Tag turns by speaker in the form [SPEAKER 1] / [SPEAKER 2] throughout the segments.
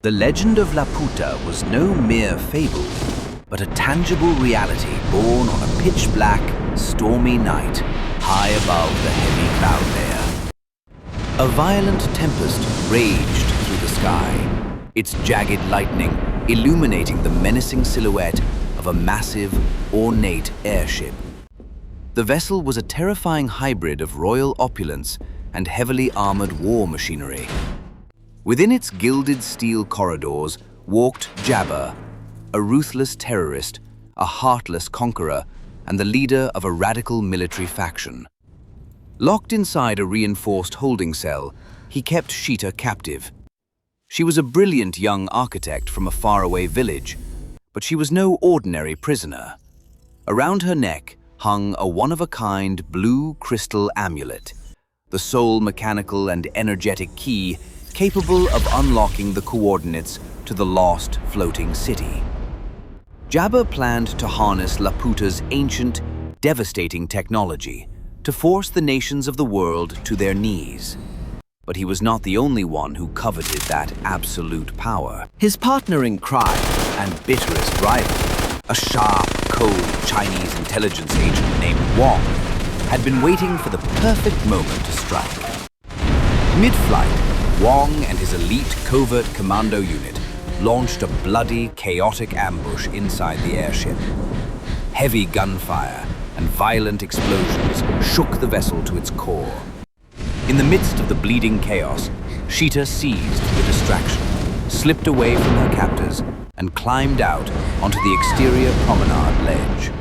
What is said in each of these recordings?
[SPEAKER 1] The legend of Laputa was no mere fable, but a tangible reality born on a pitch-black, stormy night high above the heavy cloud layer. A violent tempest raged through the sky, its jagged lightning illuminating the menacing silhouette of a massive, ornate airship. The vessel was a terrifying hybrid of royal opulence and heavily armored war machinery. Within its gilded steel corridors walked Jabba, a ruthless terrorist, a heartless conqueror, and the leader of a radical military faction. Locked inside a reinforced holding cell, he kept Sheeta captive. She was a brilliant young architect from a faraway village, but she was no ordinary prisoner. Around her neck hung a one-of-a-kind blue crystal amulet, the sole mechanical and energetic key capable of unlocking the coordinates to the lost floating city. Jabba planned to harness Laputa's ancient, devastating technology to force the nations of the world to their knees. But he was not the only one who coveted that absolute power. His partner in crime and bitterest rival, a sharp, cold Chinese intelligence agent named Wong, had been waiting for the perfect moment to strike. Mid-flight, Wong and his elite covert commando unit launched a bloody, chaotic ambush inside the airship. Heavy gunfire and violent explosions shook the vessel to its core. In the midst of the bleeding chaos, Sheeta seized the distraction, slipped away from her captors, and climbed out onto the exterior promenade ledge.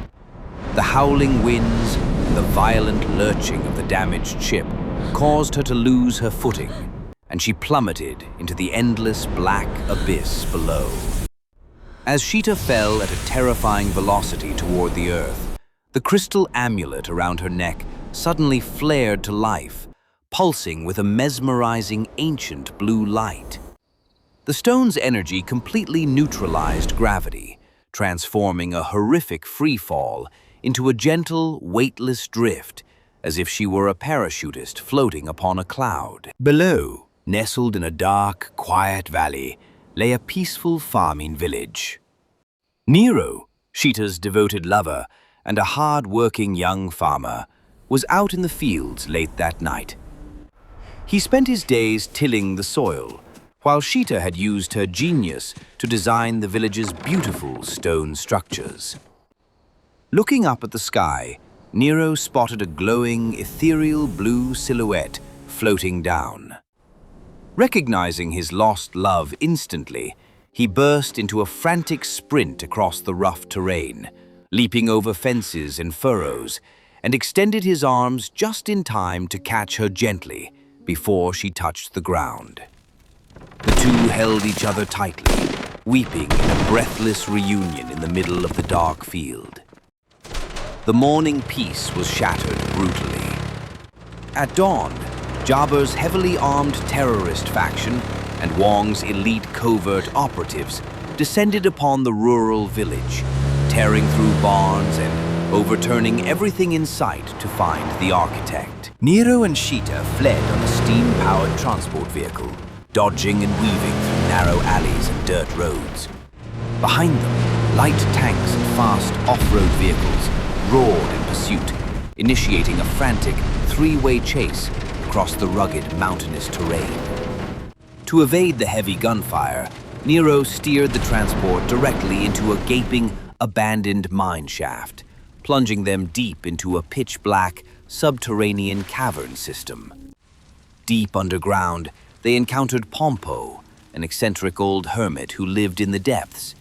[SPEAKER 1] The howling winds and the violent lurching of the damaged ship caused her to lose her footing, and she plummeted into the endless black abyss below. As Sheeta fell at a terrifying velocity toward the earth, the crystal amulet around her neck suddenly flared to life, pulsing with a mesmerizing ancient blue light. The stone's energy completely neutralized gravity, transforming a horrific free-fall into a gentle, weightless drift, as if she were a parachutist floating upon a cloud. Below, nestled in a dark, quiet valley, lay a peaceful farming village. Nero, Sheeta's devoted lover and a hard-working young farmer, was out in the fields late that night. He spent his days tilling the soil, while Sheeta had used her genius to design the village's beautiful stone structures. Looking up at the sky, Nero spotted a glowing, ethereal blue silhouette floating down. Recognizing his lost love instantly, he burst into a frantic sprint across the rough terrain, leaping over fences and furrows, and extended his arms just in time to catch her gently before she touched the ground. The two held each other tightly, weeping in a breathless reunion in the middle of the dark field. The morning peace was shattered brutally. At dawn, Jabba's heavily armed terrorist faction and Wong's elite covert operatives descended upon the rural village, tearing through barns and overturning everything in sight to find the architect. Nero and Sheeta fled on a steam-powered transport vehicle, dodging and weaving through narrow alleys and dirt roads. Behind them, light tanks and fast off-road vehicles roared in pursuit, initiating a frantic three-way chase across the rugged mountainous terrain. To evade the heavy gunfire, Nero steered the transport directly into a gaping, abandoned mine shaft, plunging them deep into a pitch-black, subterranean cavern system. Deep underground, they encountered Pompo, an eccentric old hermit who lived in the depths.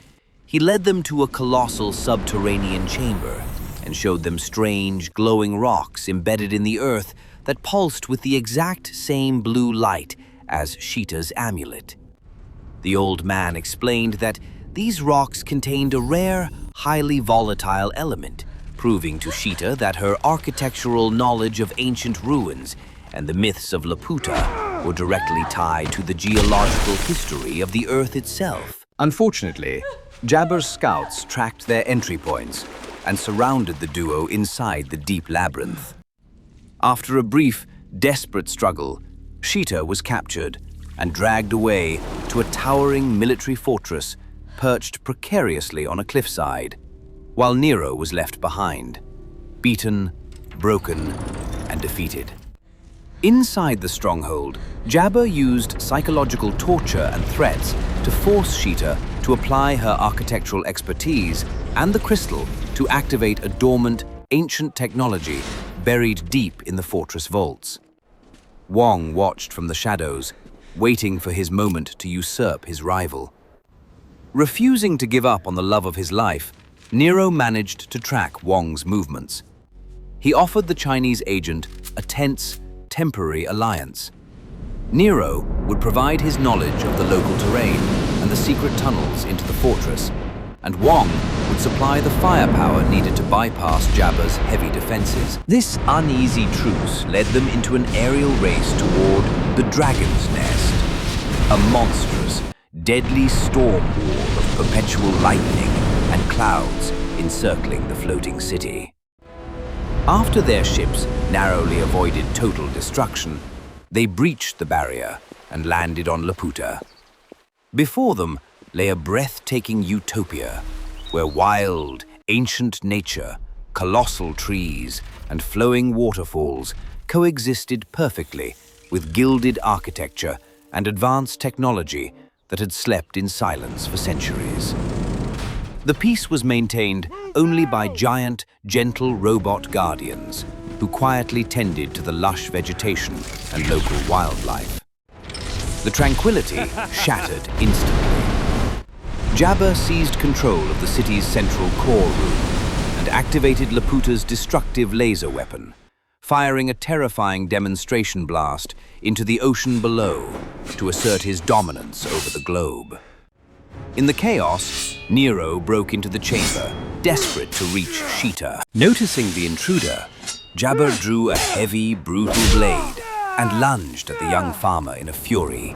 [SPEAKER 1] He led them to a colossal subterranean chamber and showed them strange, glowing rocks embedded in the earth that pulsed with the exact same blue light as Sheeta's amulet. The old man explained that these rocks contained a rare, highly volatile element, proving to Sheeta that her architectural knowledge of ancient ruins and the myths of Laputa were directly tied to the geological history of the Earth itself. Unfortunately, Jabba's scouts tracked their entry points and surrounded the duo inside the deep labyrinth. After a brief, desperate struggle, Sheeta was captured, and dragged away to a towering military fortress perched precariously on a cliffside, while Nero was left behind, beaten, broken, and defeated. Inside the stronghold, Jabba used psychological torture and threats to force Sheeta to apply her architectural expertise and the crystal to activate a dormant, ancient technology buried deep in the fortress vaults. Wong watched from the shadows, waiting for his moment to usurp his rival. Refusing to give up on the love of his life, Nero managed to track Wong's movements. He offered the Chinese agent a tense, temporary alliance. Nero would provide his knowledge of the local terrain and the secret tunnels into the fortress, and Wong would supply the firepower needed to bypass Jabba's heavy defenses. This uneasy truce led them into an aerial race toward the Dragon's Nest, a monstrous, deadly storm wall of perpetual lightning and clouds encircling the floating city. After their ships narrowly avoided total destruction, they breached the barrier and landed on Laputa. Before them lay a breathtaking utopia where wild, ancient nature, colossal trees, and flowing waterfalls coexisted perfectly with gilded architecture and advanced technology that had slept in silence for centuries. The peace was maintained only by giant, gentle robot guardians who quietly tended to the lush vegetation and local wildlife. The tranquility shattered instantly. Jabba seized control of the city's central core room and activated Laputa's destructive laser weapon, firing a terrifying demonstration blast into the ocean below to assert his dominance over the globe. In the chaos, Nero broke into the chamber, desperate to reach Sheeta. Noticing the intruder, Jabba drew a heavy, brutal blade and lunged at the young farmer in a fury.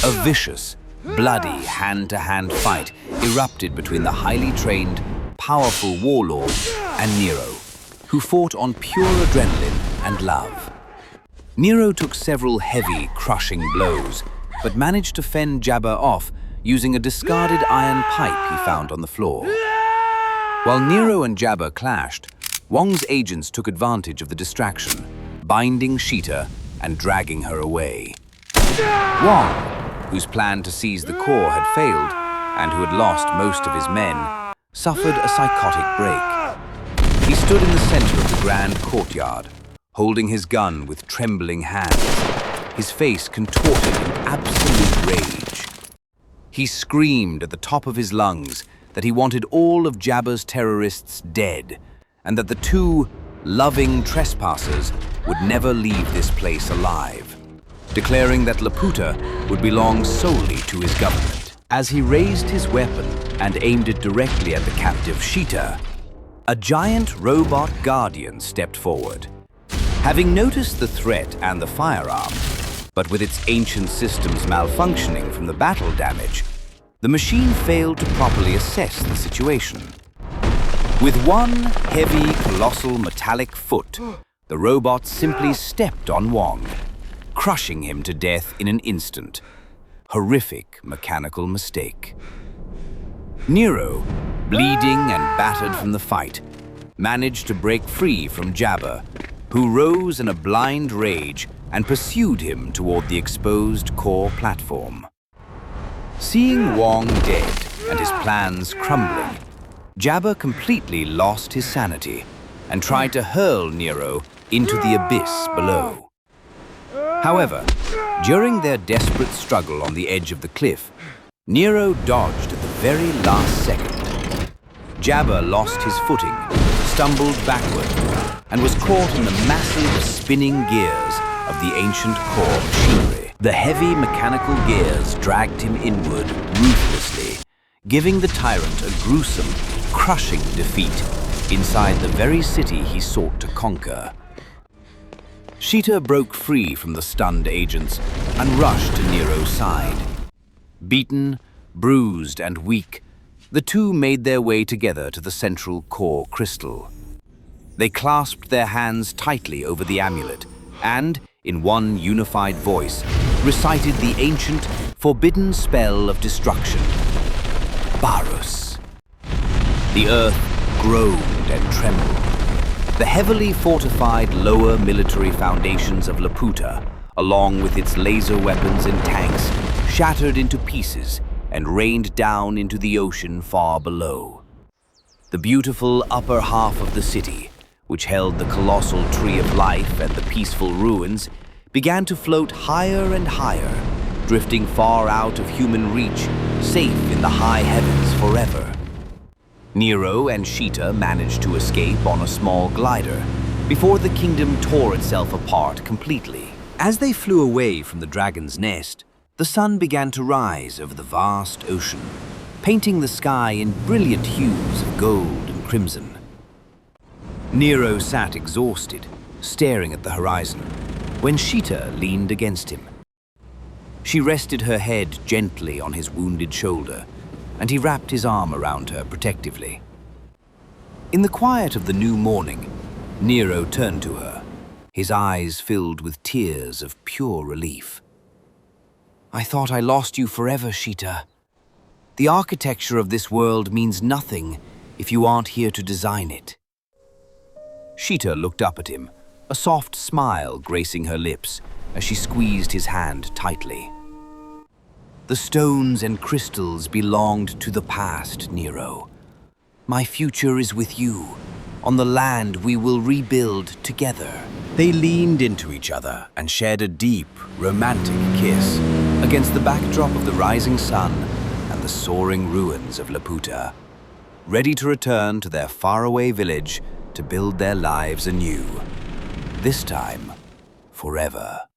[SPEAKER 1] A vicious, bloody hand-to-hand fight erupted between the highly trained, powerful warlord and Nero, who fought on pure adrenaline and love. Nero took several heavy, crushing blows, but managed to fend Jabba off using a discarded iron pipe he found on the floor. While Nero and Jabba clashed, Wong's agents took advantage of the distraction, binding Sheeta and dragging her away. Wong, whose plan to seize the core had failed and who had lost most of his men, suffered a psychotic break. He stood in the center of the grand courtyard, holding his gun with trembling hands, his face contorted in absolute rage. He screamed at the top of his lungs that he wanted all of Jabba's terrorists dead, and that the two loving trespassers would never leave this place alive, declaring that Laputa would belong solely to his government. As he raised his weapon and aimed it directly at the captive Sheeta, a giant robot guardian stepped forward. Having noticed the threat and the firearm, but with its ancient systems malfunctioning from the battle damage, the machine failed to properly assess the situation. With one heavy, colossal metallic foot, the robot simply stepped on Wong, crushing him to death in an instant. Horrific mechanical mistake. Nero, bleeding and battered from the fight, managed to break free from Jabba, who rose in a blind rage and pursued him toward the exposed core platform. Seeing Wong dead and his plans crumbling, Jabba completely lost his sanity and tried to hurl Nero into the abyss below. However, during their desperate struggle on the edge of the cliff, Nero dodged at the very last second. Jabba lost his footing, stumbled backward, and was caught in the massive spinning gears of the ancient core machinery. The heavy mechanical gears dragged him inward ruthlessly, giving the tyrant a gruesome, crushing defeat inside the very city he sought to conquer. Sheeta broke free from the stunned agents and rushed to Nero's side. Beaten, bruised, and weak, the two made their way together to the central core crystal. They clasped their hands tightly over the amulet and, in one unified voice, recited the ancient, forbidden spell of destruction, Barus. The earth groaned and trembled. The heavily fortified lower military foundations of Laputa, along with its laser weapons and tanks, shattered into pieces and rained down into the ocean far below. The beautiful upper half of the city, which held the colossal tree of life and the peaceful ruins, began to float higher and higher, drifting far out of human reach, safe in the high heavens forever. Nero and Sheeta managed to escape on a small glider before the kingdom tore itself apart completely. As they flew away from the dragon's nest, the sun began to rise over the vast ocean, painting the sky in brilliant hues of gold and crimson. Nero sat exhausted, staring at the horizon, when Sheeta leaned against him. She rested her head gently on his wounded shoulder, and he wrapped his arm around her protectively. In the quiet of the new morning, Nero turned to her, his eyes filled with tears of pure relief. "I thought I lost you forever, Sheeta. The architecture of this world means nothing if you aren't here to design it." Sheeta looked up at him, a soft smile gracing her lips as she squeezed his hand tightly. "The stones and crystals belonged to the past, Nero. My future is with you, on the land we will rebuild together." They leaned into each other and shared a deep, romantic kiss against the backdrop of the rising sun and the soaring ruins of Laputa, ready to return to their faraway village to build their lives anew, this time forever.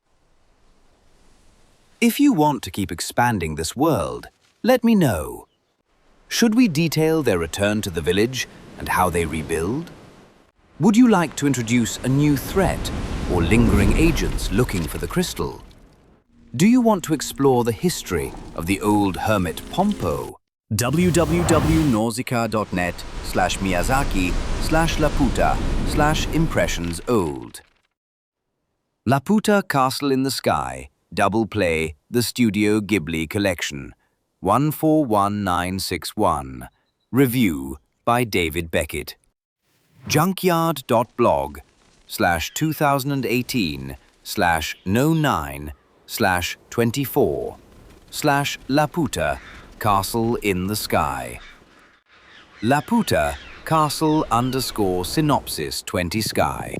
[SPEAKER 1] If you want to keep expanding this world, let me know. Should we detail their return to the village and how they rebuild? Would you like to introduce a new threat or lingering agents looking for the crystal? Do you want to explore the history of the old hermit Pompo? www.nausicaa.net/Miyazaki/Laputa/impressionsold. Laputa Castle in the Sky, Double Play, the Studio Ghibli Collection, 141961. Review by David Beckett. Junkyard.blog/2018/09/24/Laputa Castle in the Sky. Laputa Castle _synopsis 20 Sky.